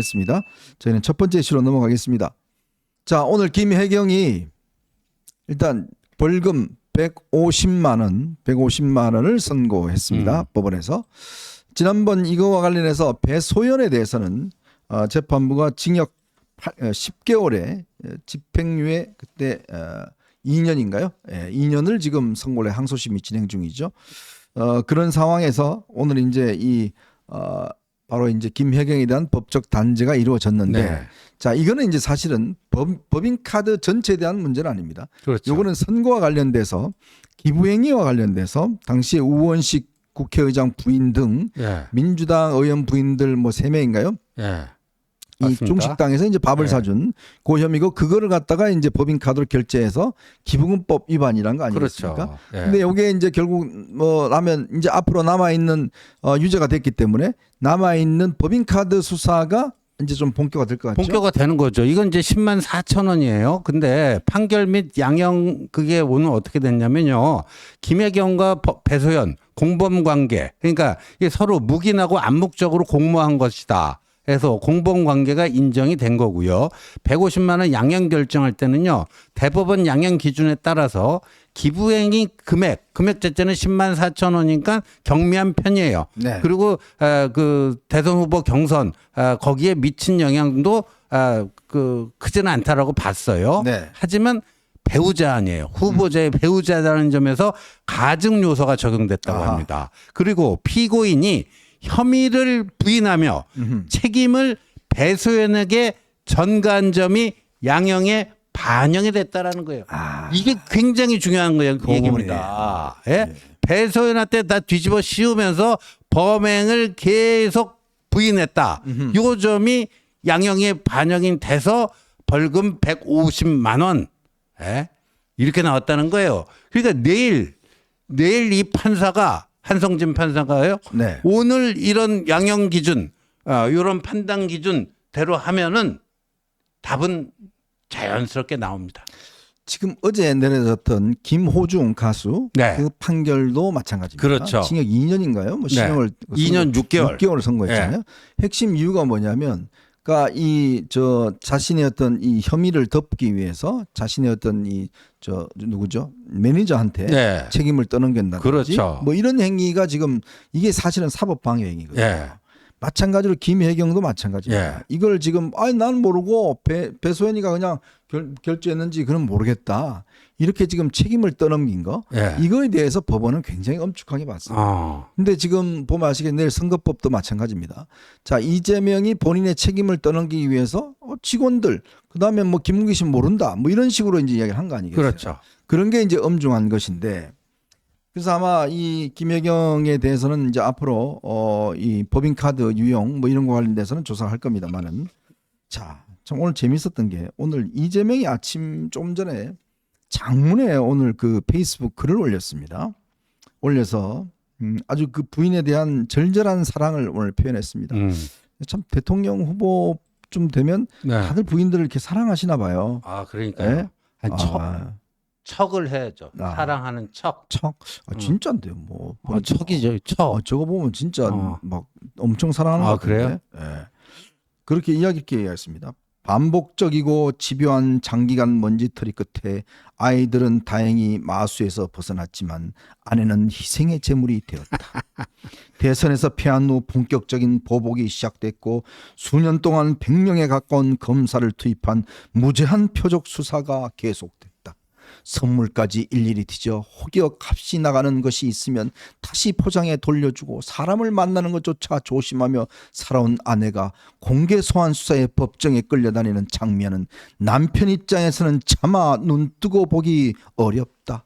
겠습니다. 저희는 첫 번째 이슈로 넘어가겠습니다. 자, 오늘 김혜경이 일단 벌금 150만 원을 선고했습니다. 법원에서. 지난번 이거와 관련해서 배소연에 대해서는 재판부가 징역 10개월에 집행유예 그때 2년인가요? 2년을 지금 선고를 항소심이 진행 중이죠. 그런 상황에서 오늘 이제 바로 이제 김혜경에 대한 법적 단죄가 이루어졌는데, 네. 자, 이거는 이제 사실은 법인카드 전체에 대한 문제는 아닙니다. 그렇죠. 요거는 선거와 관련돼서 기부행위와 관련돼서 당시에 우원식 국회의장 부인 등 예. 민주당 의원 부인들 뭐 3명인가요? 예. 이 맞습니다. 중식당에서 이제 밥을 네. 사준 그 혐의고, 그거를 갖다가 이제 법인카드로 결제해서 기부금법 위반이란 거 아니겠습니까? 그렇죠. 예. 근데 이게 이제 결국 뭐 라면 이제 앞으로 남아 있는 유죄가 됐기 때문에 남아 있는 법인카드 수사가 이제 좀 본격화 될 것 같죠. 본격화 되는 거죠. 이건 이제 10만 4천 원이에요. 근데 판결 및 양형 그게 오늘 어떻게 됐냐면요. 김혜경과 배소연 공범 관계. 그러니까 이게 서로 묵인하고 암묵적으로 공모한 것이다. 해서 공범 관계가 인정이 된 거고요. 150만 원 양형 결정할 때는요. 대법원 양형 기준에 따라서 기부행위 금액 자체는 10만 4천 원이니까 경미한 편이에요. 네. 그리고 그 대선 후보 경선 거기에 미친 영향도 크지는 않다라고 봤어요. 네. 하지만 배우자 아니에요. 후보자의 배우자라는 점에서 가증 요소가 적용됐다고 아하. 합니다. 그리고 피고인이 혐의를 부인하며 책임을 배소연에게 전가한 점이 양형에 반영이 됐다라는 거예요. 이게 굉장히 중요한 거예요. 그 얘기입니다. 예? 배소연한테 다 뒤집어 씌우면서 범행을 계속 부인했다. 요 점이 양형에 반영이 돼서 벌금 150만 원. 예? 이렇게 나왔다는 거예요. 그러니까 내일 이 판사가 한성진 판사가요. 네. 오늘 이런 양형 기준, 이런 판단 기준대로 하면은 답은 자연스럽게 나옵니다. 지금 어제 내려졌던 김호중 가수 네. 그 판결도 마찬가지입니다. 그렇죠. 징역 2년인가요? 뭐 시형을 2년 6개월. 6개월을 선고했잖아요. 핵심 이유가 뭐냐면, 그러니까 자신의 어떤 이 혐의를 덮기 위해서 자신의 어떤 누구죠? 매니저한테 네. 책임을 떠넘긴다든지 그렇죠. 뭐 이런 행위가 지금 이게 사실은 사법방해 행위거든요. 예. 마찬가지로 김혜경도 마찬가지입니다. 예. 이걸 지금 난 모르고 배소연이가 그냥 결제했는지 그건 모르겠다. 이렇게 지금 책임을 떠넘긴 거, 예. 이거에 대해서 법원은 굉장히 엄격하게 봤습니다. 근데 지금 보면 아시겠는데 내일 선거법도 마찬가지입니다. 자, 이재명이 본인의 책임을 떠넘기기 위해서 직원들, 그다음에 뭐 김문기 씨 모른다, 뭐 이런 식으로 이제 이야기를 한 거 아니겠어요? 그렇죠. 그런 게 이제 엄중한 것인데, 그래서 아마 이 김혜경에 대해서는 이제 앞으로 이 법인카드 유용 뭐 이런 거 관련돼서는 조사할 겁니다만은, 자, 참 오늘 재밌었던 게, 오늘 이재명이 아침 좀 전에 장문에 오늘 그 페이스북 글을 올렸습니다. 올려서 아주 그 부인에 대한 절절한 사랑을 오늘 표현했습니다. 참 대통령 후보 좀 되면 네. 다들 부인들을 이렇게 사랑하시나 봐요. 그러니까요. 네? 한 척을 해야죠. 사랑하는 척. 진짜인데요, 뭐. 척이죠. 척. 저거 보면 진짜 막 엄청 사랑하는 것 그래요? 같은데. 예. 그렇게 이렇게 이야기했습니다. 반복적이고 집요한 장기간 먼지털이 끝에 아이들은 다행히 마수에서 벗어났지만 아내는 희생의 제물이 되었다. 대선에서 패한 후 본격적인 보복이 시작됐고 수년 동안 100명에 가까운 검사를 투입한 무제한 표적 수사가 계속됐다. 선물까지 일일이 뒤져 혹여 값이 나가는 것이 있으면 다시 포장해 돌려주고 사람을 만나는 것조차 조심하며 살아온 아내가 공개 소환 수사에 법정에 끌려다니는 장면은 남편 입장에서는 차마 눈 뜨고 보기 어렵다.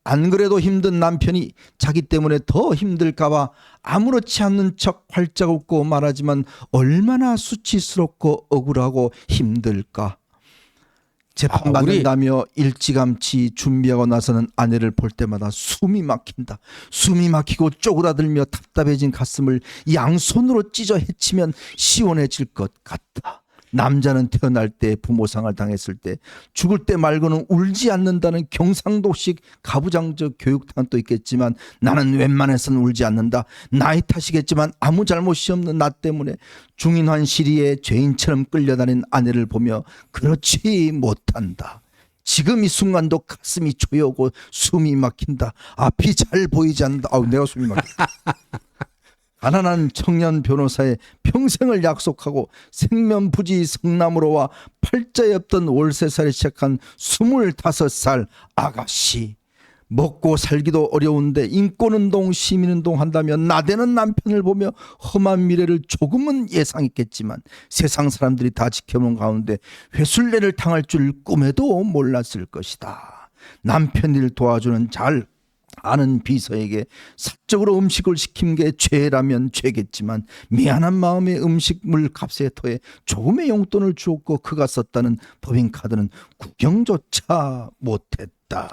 안 그래도 힘든 남편이 자기 때문에 더 힘들까봐 아무렇지 않는 척 활짝 웃고 말하지만 얼마나 수치스럽고 억울하고 힘들까. 재판받는다며 일찌감치 준비하고 나서는 아내를 볼 때마다 숨이 막힌다. 숨이 막히고 쪼그라들며 답답해진 가슴을 양손으로 찢어 헤치면 시원해질 것 같다. 남자는 태어날 때 부모상을 당했을 때 죽을 때 말고는 울지 않는다는 경상도식 가부장적 교육탕은 또 있겠지만 나는 웬만해서는 울지 않는다. 나이 탓이겠지만 아무 잘못이 없는 나 때문에 중인환 시리에 죄인처럼 끌려다닌 아내를 보며 그렇지 못한다. 지금 이 순간도 가슴이 조여오고 숨이 막힌다. 앞이 잘 보이지 않는다. 아우 내가 숨이 막힌다. 가난한 청년 변호사의 평생을 약속하고 생면부지 성남으로와 팔자에 없던 월세살이 시작한 25살 아가씨. 먹고 살기도 어려운데 인권운동 시민운동 한다면 나대는 남편을 보며 험한 미래를 조금은 예상했겠지만 세상 사람들이 다 지켜보는 가운데 회술례를 당할 줄 꿈에도 몰랐을 것이다. 남편 일 도와주는 잘 아는 비서에게 사적으로 음식을 시킨 게 죄라면 죄겠지만 미안한 마음에 음식물 값에 더해 조금의 용돈을 주었고 그가 썼다는 법인카드는 구경조차 못했다.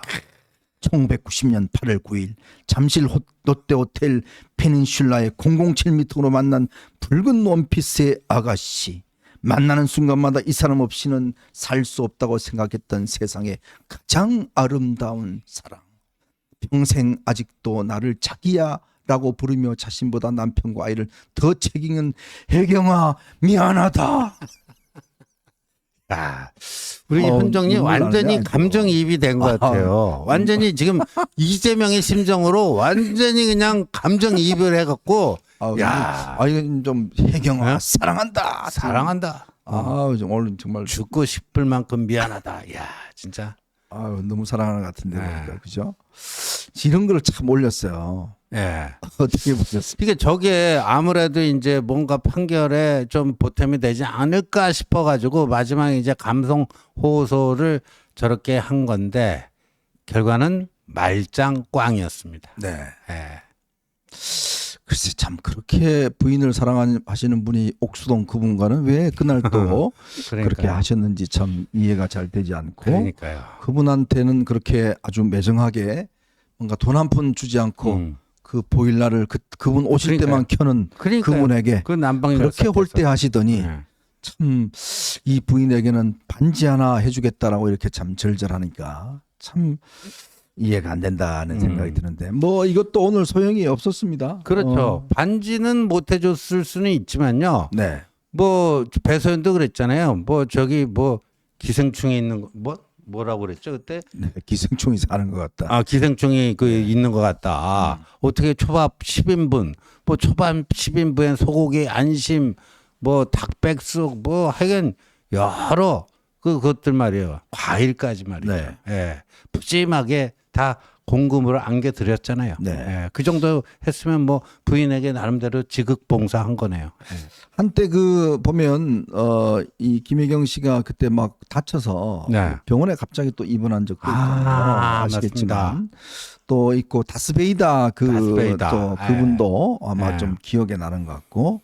1990년 8월 9일 잠실 롯데호텔 페닌슐라의 007미팅으로 만난 붉은 원피스의 아가씨. 만나는 순간마다 이 사람 없이는 살 수 없다고 생각했던 세상의 가장 아름다운 사랑. 평생 아직도 나를 자기야 라고 부르며 자신보다 남편과 아이를 더 책임은 혜경아 미안하다. 야, 우리 현정님 눈물 완전히 나네, 감정이입이 된 것 같아요. 완전히 지금 이재명의 심정으로 완전히 그냥 감정이입을 해갖고 야, 이건 좀 혜경아 네? 사랑한다. 사랑한다. 오늘 정말 죽고 싶을 만큼 미안하다. 야, 진짜. 너무 사랑하는 것 같은데 네. 그죠? 이런 걸 참 올렸어요. 예. 어떻게 보셨습니까? 이게 저게 아무래도 이제 뭔가 판결에 좀 보탬이 되지 않을까 싶어가지고 마지막에 이제 감성 호소를 저렇게 한 건데 결과는 말짱 꽝이었습니다. 네. 예. 글쎄 참 그렇게 부인을 사랑하시는 분이 옥수동 그분과는 왜 그날 또 그렇게 하셨는지 참 이해가 잘 되지 않고 그러니까요. 그분한테는 그렇게 아주 매정하게 뭔가 돈 한 푼 주지 않고 그 보일러를 그분 오실 때만 켜는 그분에게 그 난방이 그렇게 홀대하시더니 네. 참 이 부인에게는 반지 하나 해주겠다라고 이렇게 참 절절하니까 참 이해가 안 된다는 생각이 드는데 뭐 이것도 오늘 소용이 없었습니다. 그렇죠. 반지는 못 해줬을 수는 있지만요. 네. 뭐 배소연도 그랬잖아요. 뭐 저기 뭐 기생충이 있는 거 뭐라고 그랬죠 그때? 네, 기생충이 사는 것 같다. 아 기생충이 그 있는 것 같다. 어떻게 초밥 10인분, 뭐 초밥 10인분에 소고기 안심, 뭐 닭백숙, 뭐 하여간 여러 그것들 말이에요. 과일까지 말이에요. 네. 예, 푸짐하게 다 공금으로 안겨드렸잖아요. 네. 예, 그 정도 했으면 뭐 부인에게 나름대로 지극봉사한 거네요. 예. 한때 그 보면 이 김혜경 씨가 그때 막 다쳐서 네. 병원에 갑자기 또 입원한 적도 있잖아요. 아시겠지만 맞습니다. 또 있고 다스베이다 다스베이다. 또 그분도 아마 예. 좀 기억에 나는 것 같고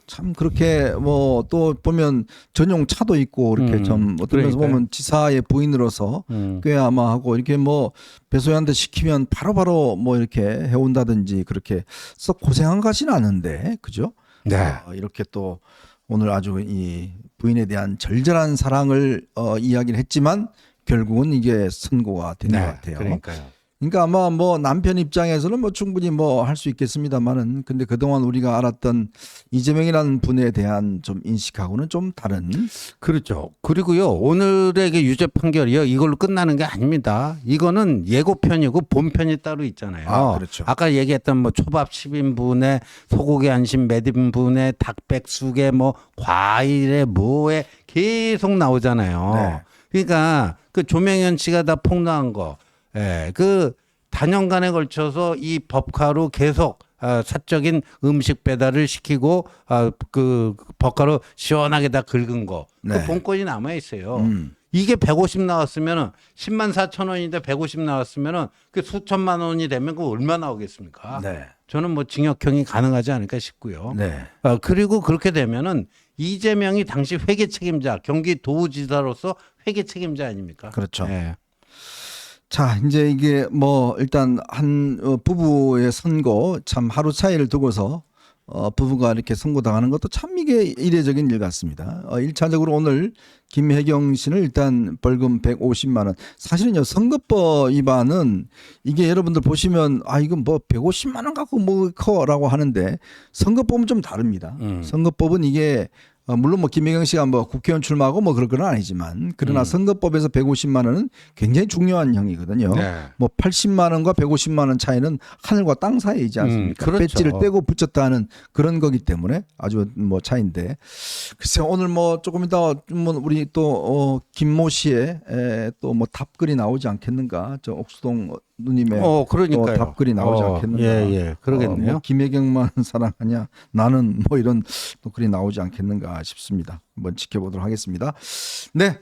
참 그렇게 뭐 또 보면 전용 차도 있고 이렇게 좀 어떤 면에서 그러니까요. 보면 지사의 부인으로서 꽤 아마 하고 이렇게 뭐 배소연한테 시키면 바로바로 뭐 이렇게 해온다든지 그렇게 썩 고생한 것 같지는 않은데 그죠? 네. 이렇게 또 오늘 아주 이 부인에 대한 절절한 사랑을 이야기를 했지만 결국은 이게 선고가 된 것 같아요. 그러니까요. 그러니까 아마 뭐 남편 입장에서는 뭐 충분히 뭐 할 수 있겠습니다만은 근데 그동안 우리가 알았던 이재명이라는 분에 대한 좀 인식하고는 좀 다른 그렇죠. 그리고요 오늘의 그 유죄 판결이요 이걸로 끝나는 게 아닙니다. 이거는 예고편이고 본편이 따로 있잖아요. 그렇죠. 아까 얘기했던 뭐 초밥 10인분에 소고기 안심 몇 인분에 닭백숙에 뭐 과일에 뭐에 계속 나오잖아요. 네. 그러니까 그 조명현 씨가 다 폭로한 거. 예, 그 단연간에 걸쳐서 이 법카로 계속 사적인 음식 배달을 시키고 그 법카로 시원하게 다 긁은 거. 네. 그 본건이 남아 있어요. 이게 150 나왔으면은 10만 4천 원인데 150 나왔으면은 그 수천만 원이 되면 그 얼마 나오겠습니까? 네. 저는 뭐 징역형이 가능하지 않을까 싶고요. 네. 그리고 그렇게 되면은 이재명이 당시 회계 책임자, 경기도지사로서 회계 책임자 아닙니까? 그렇죠. 예. 자, 이제 이게 뭐 일단 한 부부의 선고 참 하루 차이를 두고서 부부가 이렇게 선고당하는 것도 참 이게 이례적인 일 같습니다. 1차적으로 오늘 김혜경 씨는 일단 벌금 150만 원. 사실은요, 선거법 위반은 이게 여러분들 보시면 이건 뭐 150만 원 갖고 뭐 커라고 하는데 선거법은 좀 다릅니다. 선거법은 이게 물론 뭐 김혜경 씨가 뭐 국회의원 출마하고 뭐 그럴 건 아니지만 그러나 선거법에서 150만 원은 굉장히 중요한 형이거든요. 네. 뭐 80만 원과 150만 원 차이는 하늘과 땅 사이이지 않습니까? 그렇죠. 배지를 떼고 붙였다 하는 그런 거기 때문에 아주 뭐 차이인데 글쎄 오늘 뭐 조금 이따 뭐 우리 또 김모 씨의 또 뭐 답글이 나오지 않겠는가? 저 옥수동 누님의 그러니까요. 또 답글이 나오지 않겠는가? 예, 그러겠네요. 뭐 김혜경만 사랑하냐? 나는 뭐 이런 또 글이 나오지 않겠는가 싶습니다. 한번 지켜보도록 하겠습니다. 네,